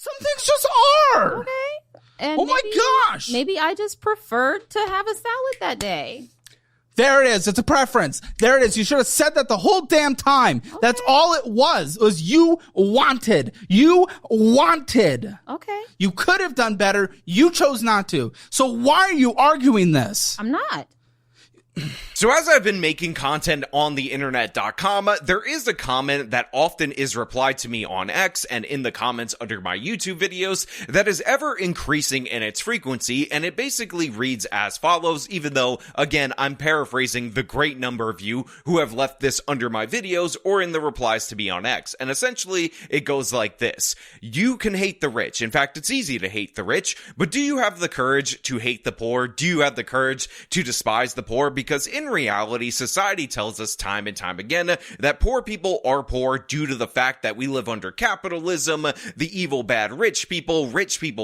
Some things just are. Okay. And oh my gosh. Maybe I just preferred to have a salad that day. There it is. It's a preference. There it is. You should have said that the whole damn time. Okay. That's all it was. It was you wanted. You wanted. Okay. You could have done better. You chose not to. So why are you arguing this? I'm not. So as I've been making content on the internet.com, there is a comment that often is replied to me on X and in the comments under my YouTube videos that is ever increasing in its frequency, and it basically reads as follows, even though, again, I'm paraphrasing the great number of you who have left this under my videos or in the replies to me on X. And essentially, it goes like this. You can hate the rich. In fact, it's easy to hate the rich, but do you have the courage to hate the poor? Do you have the courage to despise the poor? Because in reality, society tells us time and time again that poor people are poor due to the fact that we live under capitalism, the evil bad rich people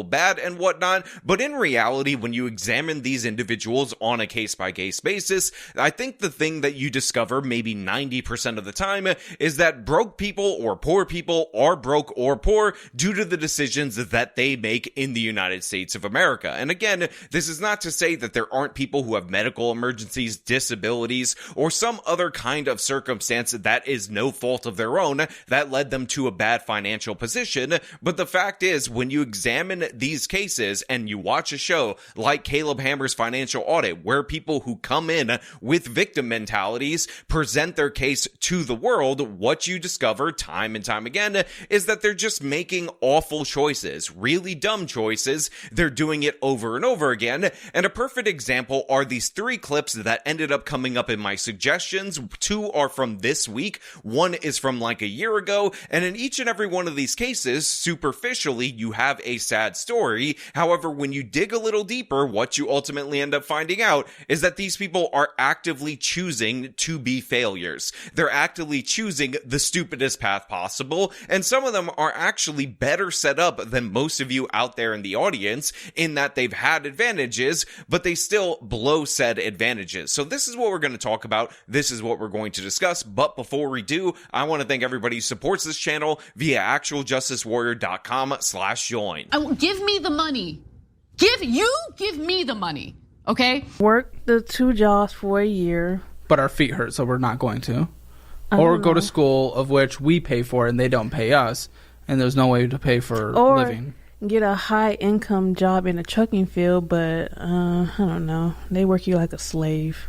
bad, and whatnot. But in reality, when you examine these individuals on a case-by-case basis, I think the thing that you discover maybe 90% of the time is that broke people or poor people are broke or poor due to the decisions that they make in the United States of America. And again, this is not to say that there aren't people who have medical emergencies, disabilities, or some other kind of circumstance that is no fault of their own that led them to a bad financial position. But the fact is, when you examine these cases and you watch a show like Caleb Hammer's Financial Audit, where people who come in with victim mentalities present their case to the world, what you discover time and time again is that they're just making awful choices, really dumb choices. They're doing it over and over again. And a perfect example are these 3 clips that ended up coming up in my suggestions. 2 are from this week. 1 is from like a year ago. And in each and every one of these cases, superficially, you have a sad story. However, when you dig a little deeper, what you ultimately end up finding out is that these people are actively choosing to be failures. They're actively choosing the stupidest path possible. And some of them are actually better set up than most of you out there in the audience in that they've had advantages, but they still blow said advantages. So this is what we're going to talk about. This is what we're going to discuss. But before we do, I want to thank everybody who supports this channel via actualjusticewarrior.com/join. Give me the money. Give me the money. Okay? Work the 2 jobs for a year. But our feet hurt, so we're not going to. Or go to school, of which we pay for and they don't pay us. And there's no way to pay for living. Get a high income job in the trucking field, but I don't know. They work you like a slave.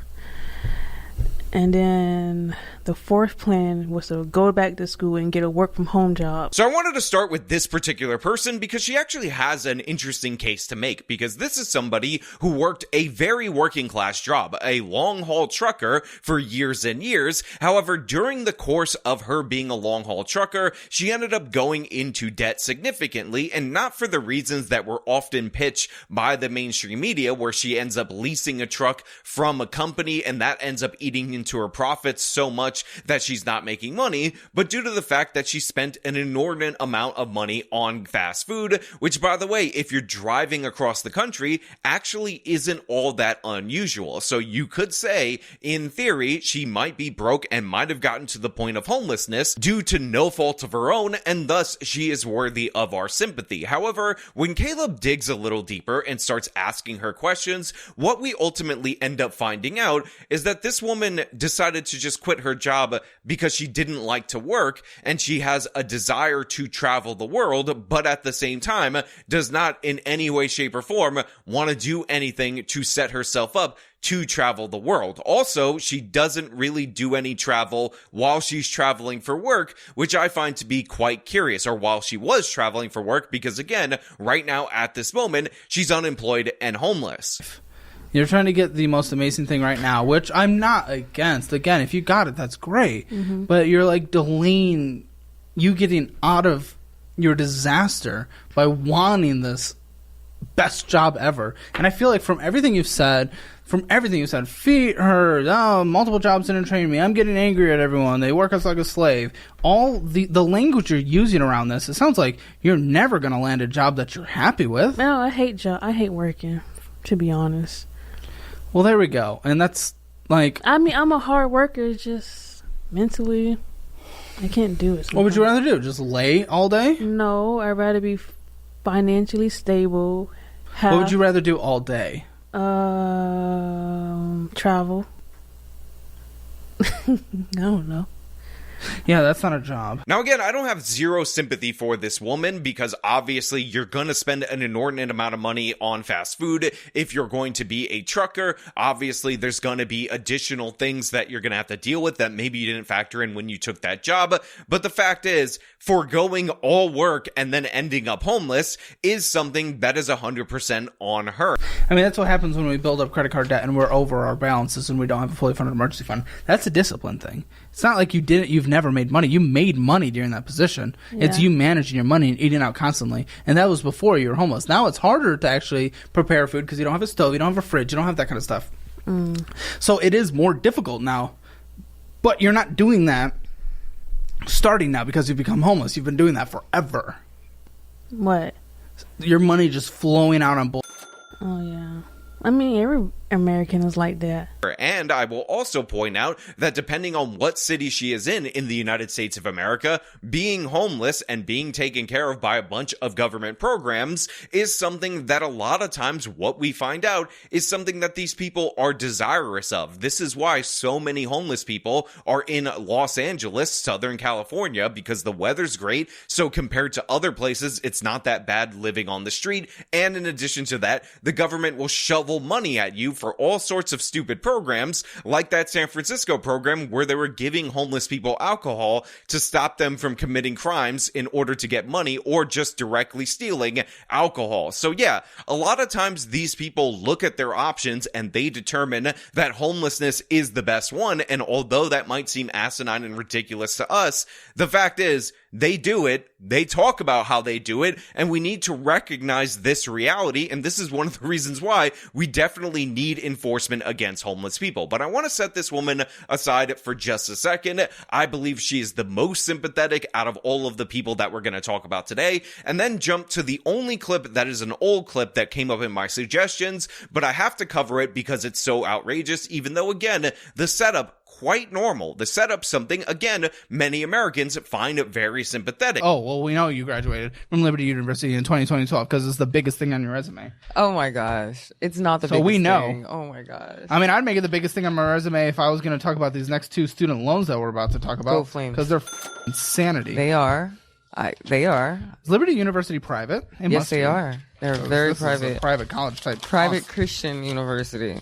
And then the 4th plan was to go back to school and get a work from home job. So I wanted to start with this particular person because she actually has an interesting case to make, because this is somebody who worked a very working class job, a long haul trucker for years and years. However, during the course of her being a long haul trucker, she ended up going into debt significantly, and not for the reasons that were often pitched by the mainstream media, where she ends up leasing a truck from a company and that ends up eating into her profits so much that she's not making money, but due to the fact that she spent an inordinate amount of money on fast food, which, by the way, if you're driving across the country, actually isn't all that unusual. So you could say, in theory, she might be broke and might have gotten to the point of homelessness due to no fault of her own, and thus she is worthy of our sympathy. However, when Caleb digs a little deeper and starts asking her questions, what we ultimately end up finding out is that this woman decided to just quit her job because she didn't like to work, and she has a desire to travel the world, but at the same time does not in any way, shape, or form want to do anything to set herself up to travel the world. Also, she doesn't really do any travel while she's traveling for work, which I find to be quite curious, or while she was traveling for work, because again, right now at this moment, she's unemployed and homeless. You're trying to get the most amazing thing right now, which I'm not against. Again, if you got it, that's great. Mm-hmm. But you're like delaying you getting out of your disaster by wanting this best job ever. And I feel like from everything you've said, feet hurt, multiple jobs didn't train me, I'm getting angry at everyone, they work us like a slave. All the language you're using around this, it sounds like you're never going to land a job that you're happy with. No, I hate working, to be honest. Well, there we go. And that's like... I mean, I'm a hard worker, just mentally, I can't do it sometimes. What would you rather do? Just lay all day? No, I'd rather be financially stable. Have, What would you rather do all day? Travel. I don't know. Yeah, that's not a job. Now, again, I don't have zero sympathy for this woman because obviously you're going to spend an inordinate amount of money on fast food. If you're going to be a trucker, obviously there's going to be additional things that you're going to have to deal with that maybe you didn't factor in when you took that job. But the fact is, foregoing all work and then ending up homeless is something that is 100% on her. I mean, that's what happens when we build up credit card debt and we're over our balances and we don't have a fully funded emergency fund. That's a discipline thing. It's not like you've never made money. You made money during that position. Yeah. It's you managing your money and eating out constantly. And that was before you were homeless. Now it's harder to actually prepare food because you don't have a stove, you don't have a fridge, you don't have that kind of stuff. So it is more difficult now. But you're not doing that starting now because you've become homeless. You've been doing that forever. What? Your money just flowing out on bull. Oh, yeah. I mean, every American is like that. And I will also point out that depending on what city she is in the United States of America, being homeless and being taken care of by a bunch of government programs is something that a lot of times what we find out is something that these people are desirous of. This is why so many homeless people are in Los Angeles, Southern California, because the weather's great. So compared to other places, it's not that bad living on the street. And in addition to that, the government will shovel money at you for all sorts of stupid programs, like that San Francisco program where they were giving homeless people alcohol to stop them from committing crimes in order to get money or just directly stealing alcohol. So yeah, a lot of times these people look at their options and they determine that homelessness is the best one. And although that might seem asinine and ridiculous to us, the fact is they do it. They talk about how they do it, and we need to recognize this reality, and this is one of the reasons why we definitely need enforcement against homeless people. But I want to set this woman aside for just a second. I believe she is the most sympathetic out of all of the people that we're going to talk about today, and then jump to the only clip that is an old clip that came up in my suggestions, but I have to cover it because it's so outrageous, even though, again, the setup quite normal. The setup something, again, many Americans find very sympathetic. Oh, well, we know you graduated from Liberty University in 2012 because it's the biggest thing on your resume. Oh my gosh. It's not the So biggest we know. thing. Oh my gosh. I mean, I'd make it the biggest thing on my resume if I was going to talk about these next two student loans that we're about to talk about. Go Flames. Because they're insanity. They are. They are. Is Liberty University private? It Yes, must they be. are. They're So very this is private. a private college type. Private cost. Christian university.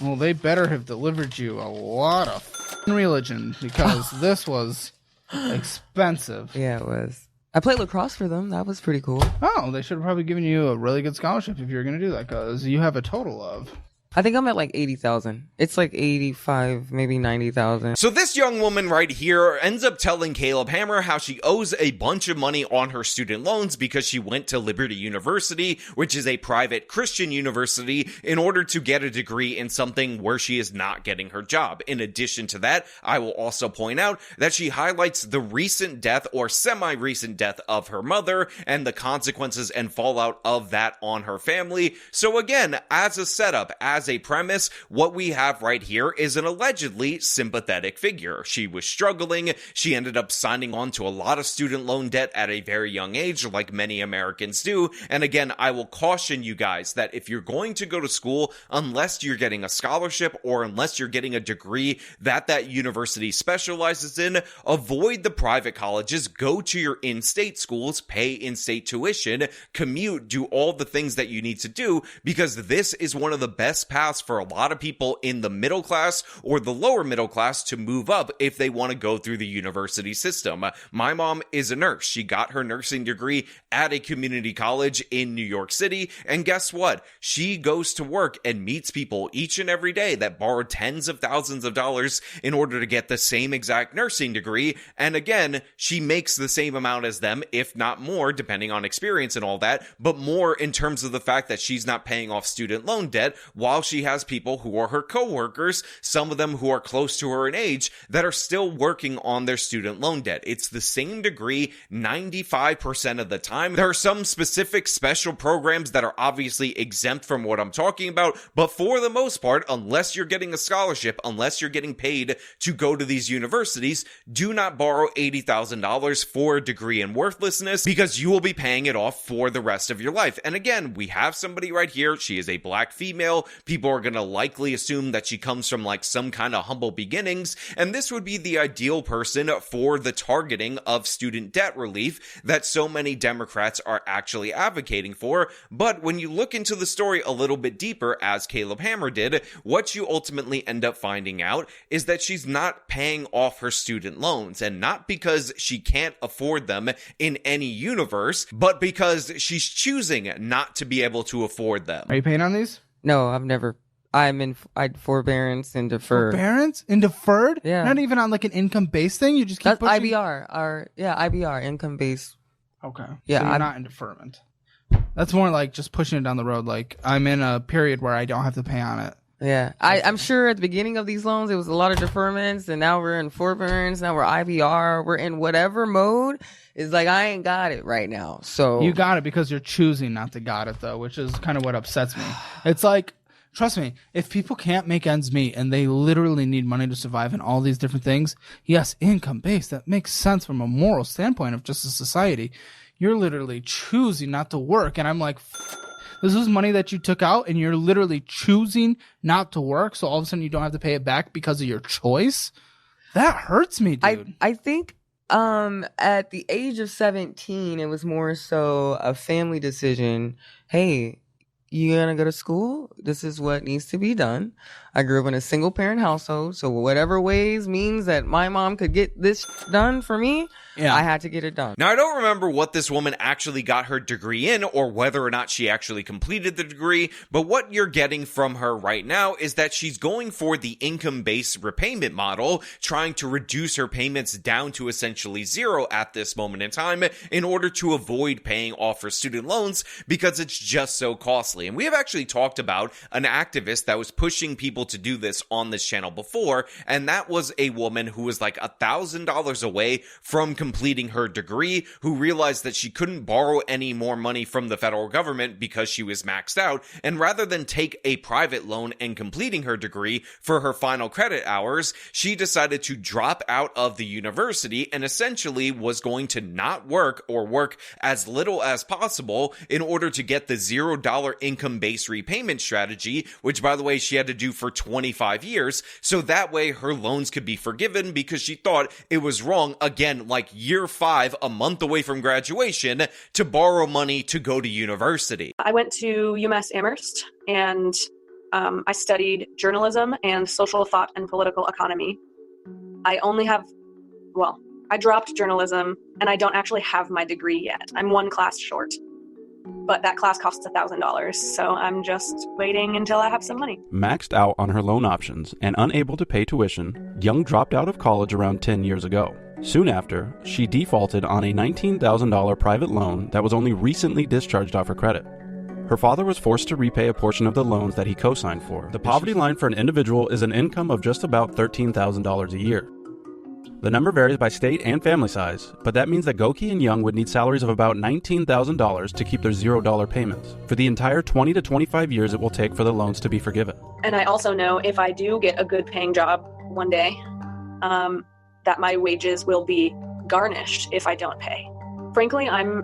Well, they better have delivered you a lot of religion because this was expensive. Yeah, it was. I played lacrosse for them. That was pretty cool. Oh, they should have probably given you a really good scholarship if you were going to do that because you have a total of. I think I'm at like 80,000. It's like 85, maybe 90,000. So this young woman right here ends up telling Caleb Hammer how she owes a bunch of money on her student loans because she went to Liberty University, which is a private Christian university, in order to get a degree in something where she is not getting her job. In addition to that, I will also point out that she highlights the recent death or semi-recent death of her mother and the consequences and fallout of that on her family. So again, as a setup, as a premise, what we have right here is an allegedly sympathetic figure. She was struggling. She ended up signing on to a lot of student loan debt at a very young age, like many Americans do. And again, I will caution you guys that if you're going to go to school, unless you're getting a scholarship or unless you're getting a degree that university specializes in, avoid the private colleges, go to your in-state schools, pay in-state tuition, commute, do all the things that you need to do, because this is one of the best paths for a lot of people in the middle class or the lower middle class to move up if they want to go through the university system. My mom is a nurse. She got her nursing degree at a community college in New York City, and guess what? She goes to work and meets people each and every day that borrow tens of thousands of dollars in order to get the same exact nursing degree, and again, she makes the same amount as them, if not more, depending on experience and all that, but more in terms of the fact that she's not paying off student loan debt while she has people who are her coworkers, some of them who are close to her in age, that are still working on their student loan debt. It's the same degree 95% of the time. There are some specific special programs that are obviously exempt from what I'm talking about, but for the most part, unless you're getting a scholarship, unless you're getting paid to go to these universities, do not borrow $80,000 for a degree in worthlessness, because you will be paying it off for the rest of your life. And again, we have somebody right here. She is a black female. People are going to likely assume that she comes from like some kind of humble beginnings, and this would be the ideal person for the targeting of student debt relief that so many Democrats are actually advocating for. But when you look into the story a little bit deeper, as Caleb Hammer did, what you ultimately end up finding out is that she's not paying off her student loans, and not because she can't afford them in any universe, but because she's choosing not to be able to afford them. Are you paying on these? No, I'd forbearance and deferred. Forbearance and deferred? Yeah. Not even on like an income-based thing? You just keep That's pushing? IBR. IBR, income based. Okay. Yeah, So you're not in deferment. That's more like just pushing it down the road. Like, I'm in a period where I don't have to pay on it. Yeah, I'm sure at the beginning of these loans, it was a lot of deferments, and now we're in forbearance, now we're IBR, we're in whatever mode. It's like, I ain't got it right now. So You got it because you're choosing not to got it, though, which is kind of what upsets me. It's like, trust me, if people can't make ends meet and they literally need money to survive and all these different things, yes, income-based, that makes sense from a moral standpoint of just a society. You're literally choosing not to work, and I'm like, this is money that you took out, and you're literally choosing not to work, so all of a sudden you don't have to pay it back because of your choice? That hurts me, dude. I think at the age of 17, it was more so a family decision. Hey, you gonna go to school? This is what needs to be done. I grew up in a single parent household, so whatever ways means that my mom could get this done for me, I had to get it done. Now, I don't remember what this woman actually got her degree in, or whether or not she actually completed the degree, but what you're getting from her right now is that she's going for the income-based repayment model, trying to reduce her payments down to essentially zero at this moment in time in order to avoid paying off her student loans, because it's just so costly. And we have actually talked about an activist that was pushing people to do this on this channel before, and that was a woman who was like $1,000 away from completing her degree, who realized that she couldn't borrow any more money from the federal government because she was maxed out, and rather than take a private loan and completing her degree for her final credit hours, she decided to drop out of the university and essentially was going to not work, or work as little as possible, in order to get the $0 income-based repayment strategy, which, by the way, she had to do for 25 years, so that way her loans could be forgiven, because she thought it was wrong, again, like year 5, a month away from graduation, to borrow money to go to university. I went to UMass Amherst, and I studied journalism and social thought and political economy. I dropped journalism, and I don't actually have my degree yet. I'm one class short. But that class costs $1,000, so I'm just waiting until I have some money. Maxed out on her loan options and unable to pay tuition, Young dropped out of college around 10 years ago. Soon after, she defaulted on a $19,000 private loan that was only recently discharged off her credit. Her father was forced to repay a portion of the loans that he co-signed for. The poverty line for an individual is an income of just about $13,000 a year. The number varies by state and family size, but that means that Goki and Young would need salaries of about $19,000 to keep their $0 payments for the entire 20 to 25 years it will take for the loans to be forgiven. And I also know if I do get a good paying job one day, that my wages will be garnished if I don't pay. Frankly, I'm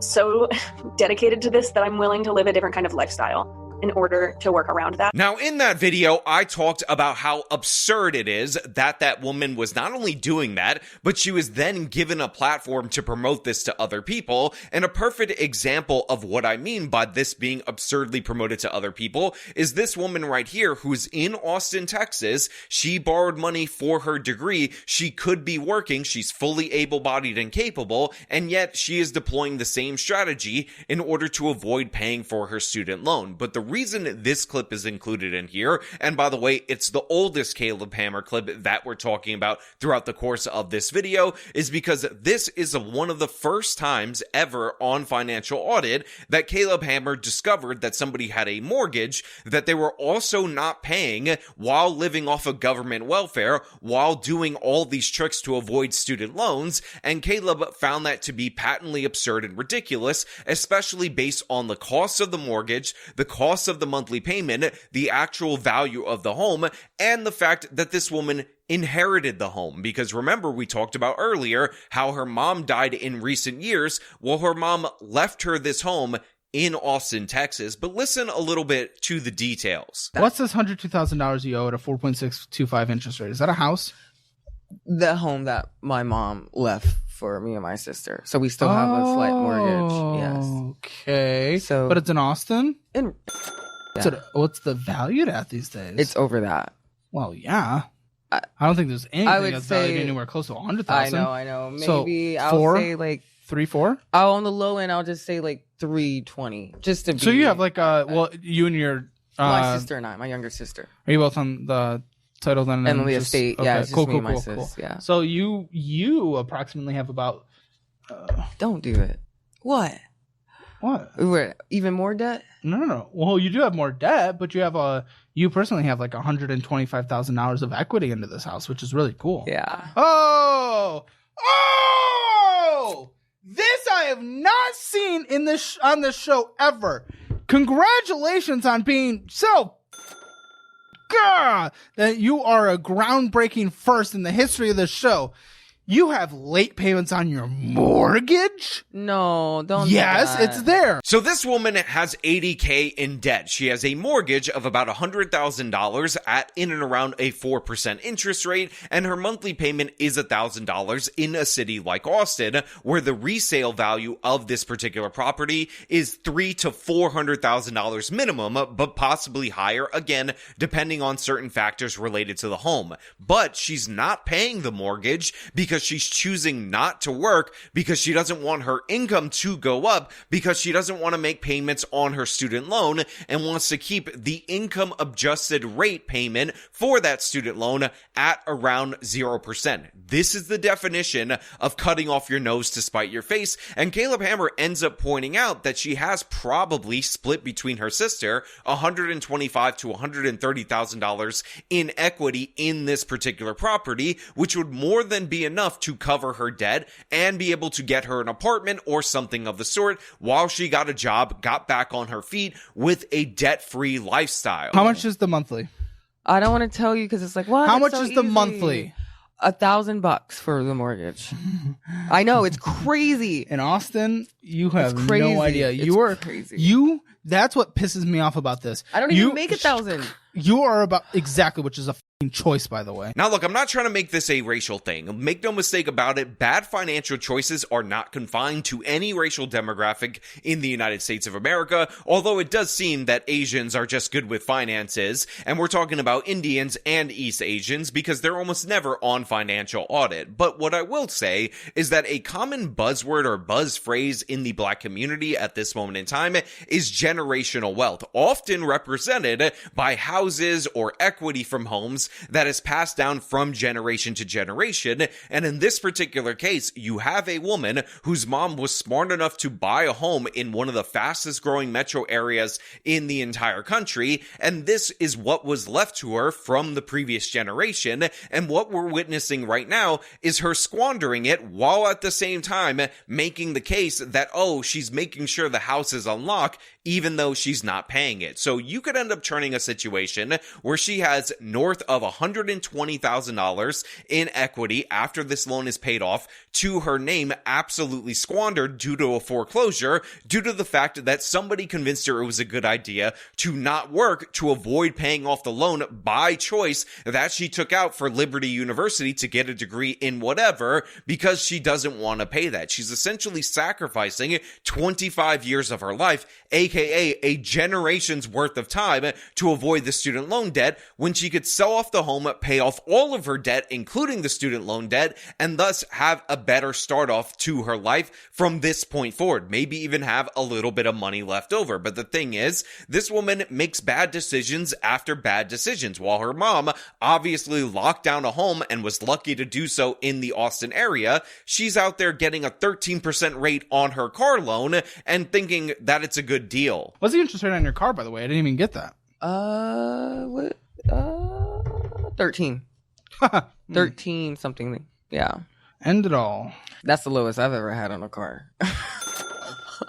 so dedicated to this that I'm willing to live a different kind of lifestyle in order to work around that. Now, in that video, I talked about how absurd it is that that woman was not only doing that, but she was then given a platform to promote this to other people. And a perfect example of what I mean by this being absurdly promoted to other people is this woman right here, who's in Austin, Texas. She borrowed money for her degree. She could be working. She's fully able-bodied and capable, and yet she is deploying the same strategy in order to avoid paying for her student loan. But the reason this clip is included in here, and by the way, it's the oldest Caleb Hammer clip that we're talking about throughout the course of this video, is because this is one of the first times ever on Financial Audit that Caleb Hammer discovered that somebody had a mortgage that they were also not paying while living off of government welfare, while doing all these tricks to avoid student loans, and Caleb found that to be patently absurd and ridiculous, especially based on the cost of the mortgage, the cost of the monthly payment, the actual value of the home, and the fact that this woman inherited the home. Because remember, we talked about earlier how her mom died in recent years. Well, her mom left her this home in Austin, Texas. But listen a little bit to the details. What's this $102,000 you owe at a 4.625 interest rate? Is that a house? The home that my mom left for me and my sister. So we still have a slight mortgage. Yes. Okay. So, but it's in Austin? In, So what's the value at these days? it's over that. Well, yeah. I don't think there's anything would that's say- valued anywhere close to 100,000. I know. So, Maybe I'll 4? say like 3, 4? on the low end. I'll just say like 320, just to be. So you have like you and your my sister and I, my younger sister, are you both on the title then? and the just- estate. okay, Yeah, it's just cool, me and my cool, sis. cool. Yeah. So you approximately have about Don't do it. What? what? We're even more debt. No. Well, you do have more debt, but you personally have like $125,000 of equity into this house, which is really cool. Yeah. Oh! This I have not seen in this on this show ever. Congratulations on being so that you are a groundbreaking first in the history of this show. You have late payments on your mortgage? No, don't. Yes, do that. it's there. So this woman has $80K in debt. She has a mortgage of about $100,000 at in and around a 4% interest rate, and her monthly payment is $1,000 in a city like Austin, where the resale value of this particular property is $300,000 to $400,000 minimum, but possibly higher, again, depending on certain factors related to the home. But she's not paying the mortgage because she's choosing not to work, because she doesn't want her income to go up, because she doesn't want to make payments on her student loan and wants to keep the income adjusted rate payment for that student loan at around 0%. This is the definition of cutting off your nose to spite your face. And Caleb Hammer ends up pointing out that she has probably split between her sister $125,000 to $130,000 in equity in this particular property, which would more than be enough to cover her debt and be able to get her an apartment or something of the sort while she got a job, got back on her feet with a debt-free lifestyle. How much is the monthly? I don't want to tell you because it's like, what? How It's much so is the easy. monthly? $1,000 for the mortgage. I know, it's crazy. In Austin, you have crazy. no idea. It's crazy. That's what pisses me off about this. I don't even make $1,000. You are about exactly, which is a fucking choice, by the way. Now, look, I'm not trying to make this a racial thing. Make no mistake about it, bad financial choices are not confined to any racial demographic in the United States of America, although it does seem that Asians are just good with finances, and we're talking about Indians and East Asians because they're almost never on Financial Audit. But what I will say is that a common buzzword or buzz phrase in the Black community at this moment in time is generational wealth, often represented by houses or equity from homes that is passed down from generation to generation. And in this particular case, you have a woman whose mom was smart enough to buy a home in one of the fastest growing metro areas in the entire country. And this is what was left to her from the previous generation. And what we're witnessing right now is her squandering it while at the same time making the case that, oh, she's making sure the house is on lock, even though she's not paying it. So you could end up turning a situation where she has north of $120,000 in equity after this loan is paid off to her name, absolutely squandered due to a foreclosure, due to the fact that somebody convinced her it was a good idea to not work to avoid paying off the loan by choice that she took out for Liberty University to get a degree in whatever, because she doesn't want to pay that. She's essentially sacrificing 25 years of her life, aka a generation's worth of time, to avoid the student loan debt when she could sell off off the home, pay off all of her debt, including the student loan debt, and thus have a better start off to her life from this point forward. Maybe even have a little bit of money left over. But the thing is, this woman makes bad decisions after bad decisions. While her mom obviously locked down a home and was lucky to do so in the Austin area, she's out there getting a 13% rate on her car loan and thinking that it's a good deal. What's the interest rate on your car, by the way? I didn't even get that. 13. 13 something. Yeah. End it all. That's the lowest I've ever had on a car.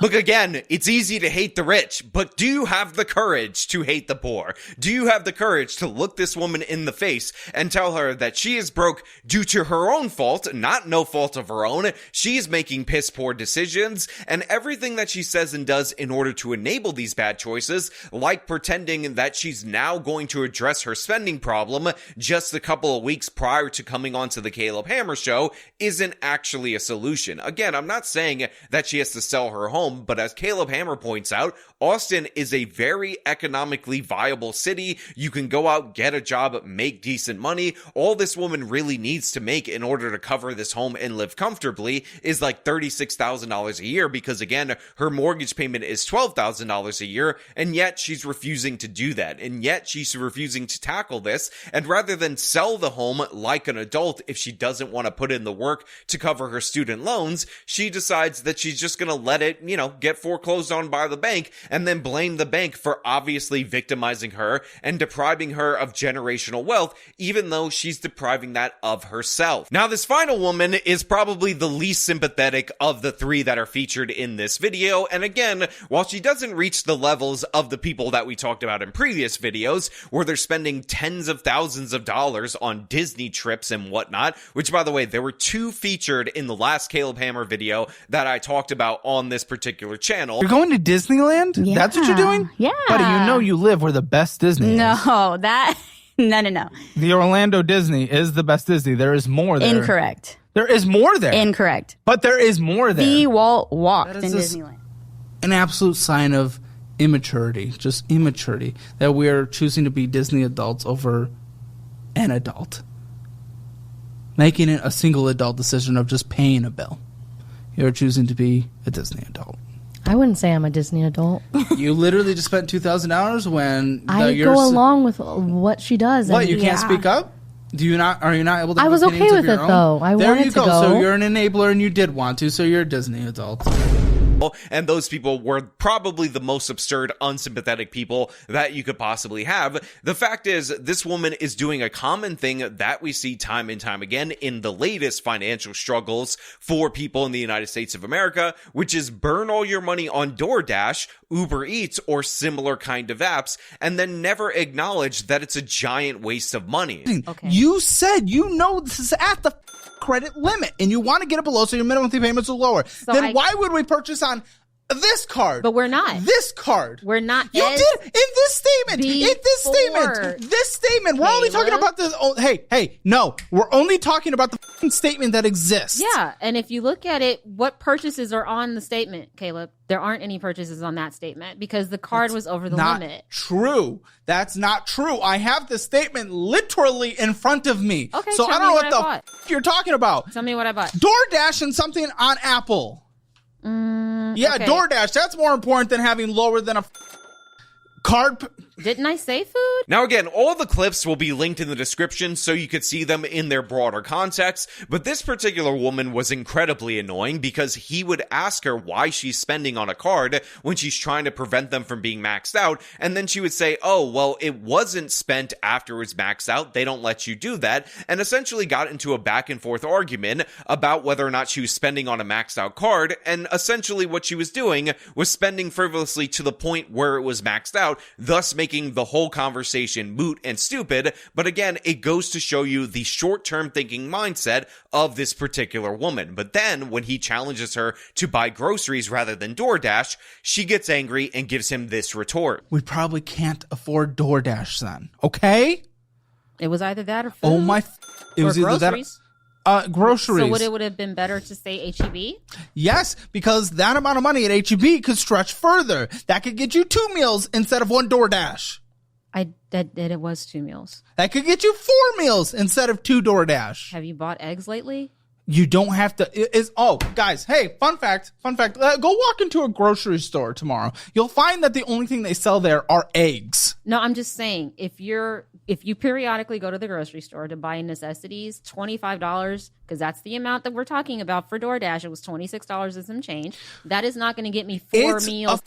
Look, again, it's easy to hate the rich, but do you have the courage to hate the poor? Do you have the courage to look this woman in the face and tell her that she is broke due to her own fault, not no fault of her own? She's making piss poor decisions, and everything that she says and does in order to enable these bad choices, like pretending that she's now going to address her spending problem just a couple of weeks prior to coming onto the Caleb Hammer show, isn't actually a solution. Again, I'm not saying that she has to sell her home, but as Caleb Hammer points out, Austin is a very economically viable city. You can go out, get a job, make decent money. All this woman really needs to make in order to cover this home and live comfortably is like $36,000 a year, because again, her mortgage payment is $12,000 a year, and yet she's refusing to do that. And yet she's refusing to tackle this. And rather than sell the home like an adult, if she doesn't want to put in the work to cover her student loans, she decides that she's just going to let it, get foreclosed on by the bank, and then blame the bank for obviously victimizing her and depriving her of generational wealth, even though she's depriving that of herself. Now, this final woman is probably the least sympathetic of the three that are featured in this video, and again, while she doesn't reach the levels of the people that we talked about in previous videos, where they're spending tens of thousands of dollars on Disney trips and whatnot, which, by the way, there were 2 featured in the last Caleb Hammer video that I talked about on this particular channel. You're going to Disneyland? Yeah. That's what you're doing? Yeah. Buddy, you live where the best Disney is. No, that... No. The Orlando Disney is the best Disney. There is more there. Incorrect. There is more there. Incorrect. But there is more there. The Walt walked That in is Disneyland. An absolute sign of immaturity. Just immaturity. That we're choosing to be Disney adults over an adult. Making it a single adult decision of just paying a bill. You're choosing to be a Disney adult. I wouldn't say I'm a Disney adult. You literally just spent $2,000 when I go along with what she does. What, you can't speak up? Are you not able to have I was opinions okay of with your it, own? though. I there wanted you to go. go. So you're an enabler and you did want to, so you're a Disney adult. And those people were probably the most absurd, unsympathetic people that you could possibly have. The fact is, this woman is doing a common thing that we see time and time again in the latest financial struggles for people in the United States of America, which is burn all your money on DoorDash, Uber Eats, or similar kind of apps, and then never acknowledge that it's a giant waste of money. Okay. You said this is at the credit limit and you want to get it below so your minimum monthly payments are lower. So then why would we purchase on this card? But we're not. This card. We're not. You did in this statement. This statement. We're only talking about the. No. We're only talking about the statement that exists. Yeah, and if you look at it, what purchases are on the statement, Caleb? There aren't any purchases on that statement because the card was over the limit. True. That's not true. I have the statement literally in front of me. Okay, so I don't know what the you're talking about. Tell me what I bought. DoorDash and something on Apple. Yeah, okay. DoorDash. That's more important than having lower than a card. Didn't I say food? Now again, all the clips will be linked in the description so you could see them in their broader context, but this particular woman was incredibly annoying because he would ask her why she's spending on a card when she's trying to prevent them from being maxed out, and then she would say, oh, well, it wasn't spent after it was maxed out, they don't let you do that, and essentially got into a back and forth argument about whether or not she was spending on a maxed out card, and essentially what she was doing was spending frivolously to the point where it was maxed out, thus making the whole conversation moot and stupid. But again, it goes to show you the short-term thinking mindset of this particular woman. But then when he challenges her to buy groceries rather than DoorDash, she gets angry and gives him this retort. We probably can't afford DoorDash then, okay? It was either that or food. Oh my! It was either groceries. Groceries. So it would have been better to say H-E-B? Yes, because that amount of money at H-E-B could stretch further. That could get you 2 meals instead of 1 DoorDash. It was 2 meals. That could get you 4 meals instead of 2 DoorDash. Have you bought eggs lately? You don't have to. Guys, hey, fun fact. Go walk into a grocery store tomorrow. You'll find that the only thing they sell there are eggs. No, I'm just saying, if you periodically go to the grocery store to buy necessities, $25, because that's the amount that we're talking about for DoorDash. It was $26 and some change. That is not going to get me 4 meals.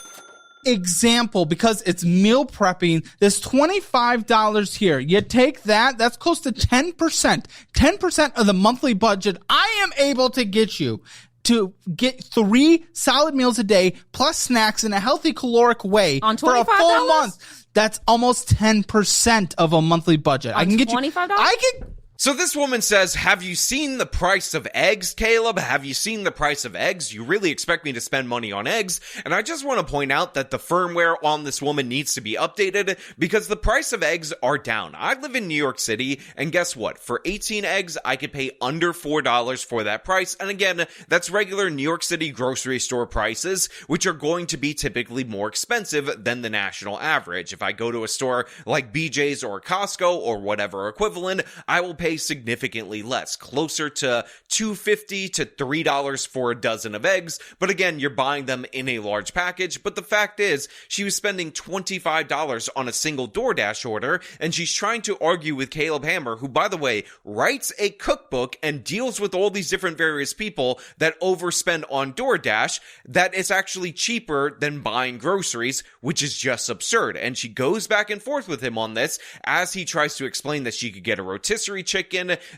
Example, because it's meal prepping, there's $25 here. You take that's close to 10% of the monthly budget I am able to get you to get 3 solid meals a day plus snacks in a healthy caloric way on for a full month. That's almost 10% of a monthly budget. I can get $25? So this woman says, have you seen the price of eggs, Caleb? Have you seen the price of eggs? You really expect me to spend money on eggs? And I just want to point out that the firmware on this woman needs to be updated because the price of eggs are down. I live in New York City, and guess what? For 18 eggs, I could pay under $4 for that price. And again, that's regular New York City grocery store prices, which are going to be typically more expensive than the national average. If I go to a store like BJ's or Costco or whatever equivalent, I will pay significantly less, closer to $2.50 to $3 for a dozen of eggs. But again, you're buying them in a large package. But the fact is, she was spending $25 on a single DoorDash order, and she's trying to argue with Caleb Hammer, who, by the way, writes a cookbook and deals with all these different various people that overspend on DoorDash, that it's actually cheaper than buying groceries, which is just absurd. And she goes back and forth with him on this as he tries to explain that she could get a rotisserie chicken,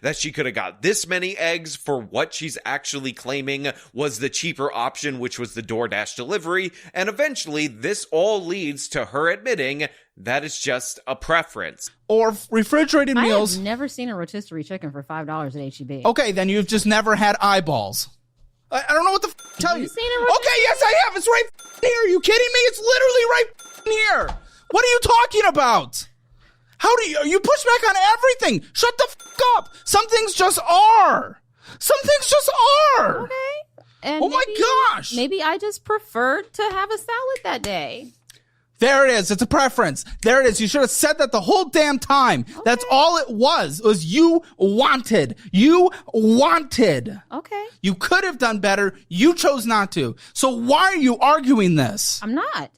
that she could have got this many eggs for what she's actually claiming was the cheaper option, which was the DoorDash delivery. And eventually, this all leads to her admitting that it's just a preference. Or refrigerated meals. I've never seen a rotisserie chicken for $5 at HEB. Okay, then you've just never had eyeballs. I don't know what to tell you. Seen a rotisserie? Okay, yes, I have. It's right here. Are you kidding me? It's literally right here. What are you talking about? How do you push back on everything? Shut the up. Some things just are. Some things just are. Okay. And my gosh. Maybe I just preferred to have a salad that day. There it is. It's a preference. There it is. You should have said that the whole damn time. Okay. That's all it was you wanted. You wanted. Okay. You could have done better. You chose not to. So why are you arguing this? I'm not.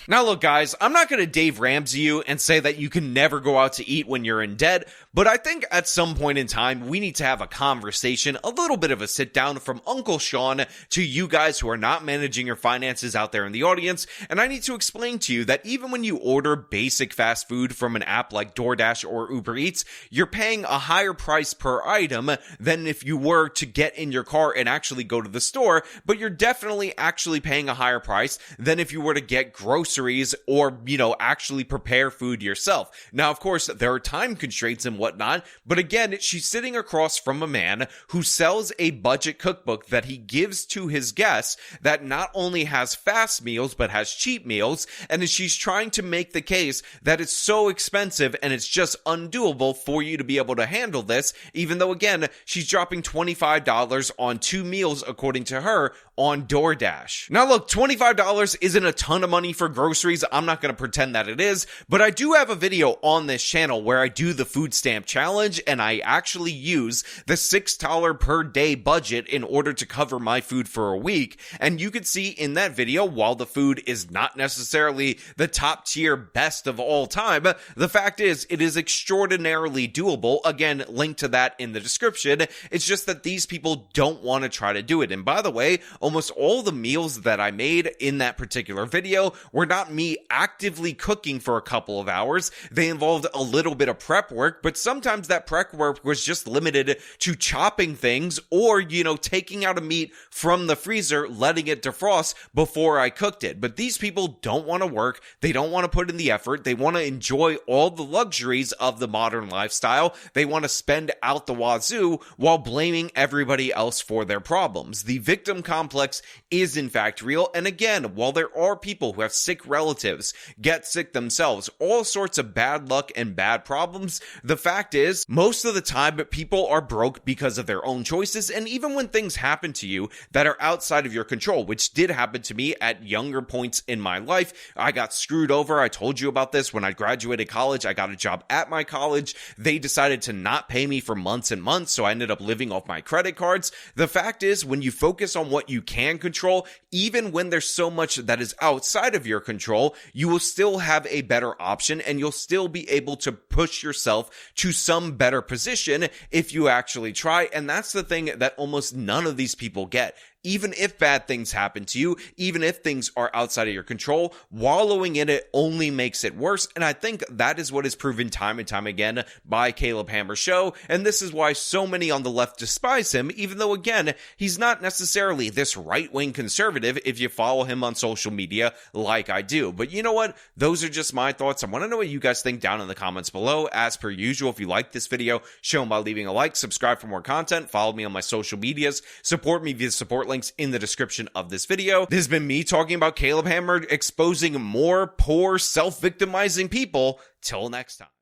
Now look, guys, I'm not going to Dave Ramsey you and say that you can never go out to eat when you're in debt, but I think at some point in time, we need to have a conversation, a little bit of a sit down from Uncle Sean to you guys who are not managing your finances out there in the audience, and I need to explain to you that even when you order basic fast food from an app like DoorDash or Uber Eats, you're paying a higher price per item than if you were to get in your car and actually go to the store, but you're definitely actually paying a higher price than if you were to get groceries or, actually prepare food yourself. Now, of course, there are time constraints and whatnot, but again, she's sitting across from a man who sells a budget cookbook that he gives to his guests that not only has fast meals, but has cheap meals, and she's trying to make the case that it's so expensive and it's just undoable for you to be able to handle this, even though, again, she's dropping $25 on 2 meals, according to her, on DoorDash. Now, look, $25 isn't a ton of money for groceries. I'm not going to pretend that it is, but I do have a video on this channel where I do the food stamp challenge, and I actually use the $6 per day budget in order to cover my food for a week. And you can see in that video, while the food is not necessarily the top tier best of all time, the fact is it is extraordinarily doable. Again, link to that in the description. It's just that these people don't want to try to do it. And by the way, almost all the meals that I made in that particular video were not me actively cooking for a couple of hours. They involved a little bit of prep work, but sometimes that prep work was just limited to chopping things or, taking out a meat from the freezer, letting it defrost before I cooked it. But these people don't want to work. They don't want to put in the effort. They want to enjoy all the luxuries of the modern lifestyle. They want to spend out the wazoo while blaming everybody else for their problems. The victim complex complex is in fact real. And again, while there are people who have sick relatives, get sick themselves, all sorts of bad luck and bad problems, the fact is, most of the time, people are broke because of their own choices. And even when things happen to you that are outside of your control, which did happen to me at younger points in my life, I got screwed over. I told you about this when I graduated college. I got a job at my college. They decided to not pay me for months and months, so I ended up living off my credit cards. The fact is, when you focus on what you can control, even when there's so much that is outside of your control, you will still have a better option and you'll still be able to push yourself to some better position if you actually try. And that's the thing that almost none of these people get. Even if bad things happen to you, even if things are outside of your control, wallowing in it only makes it worse. And I think that is what is proven time and time again by Caleb Hammer's show. And this is why so many on the left despise him, even though, again, he's not necessarily this right-wing conservative if you follow him on social media like I do. But you know what? Those are just my thoughts. I want to know what you guys think down in the comments below. As per usual, if you like this video, show them by leaving a like, subscribe for more content, follow me on my social medias, support me via support links in the description of this video. This has been me talking about Caleb Hammer exposing more poor, self-victimizing people. Till next time.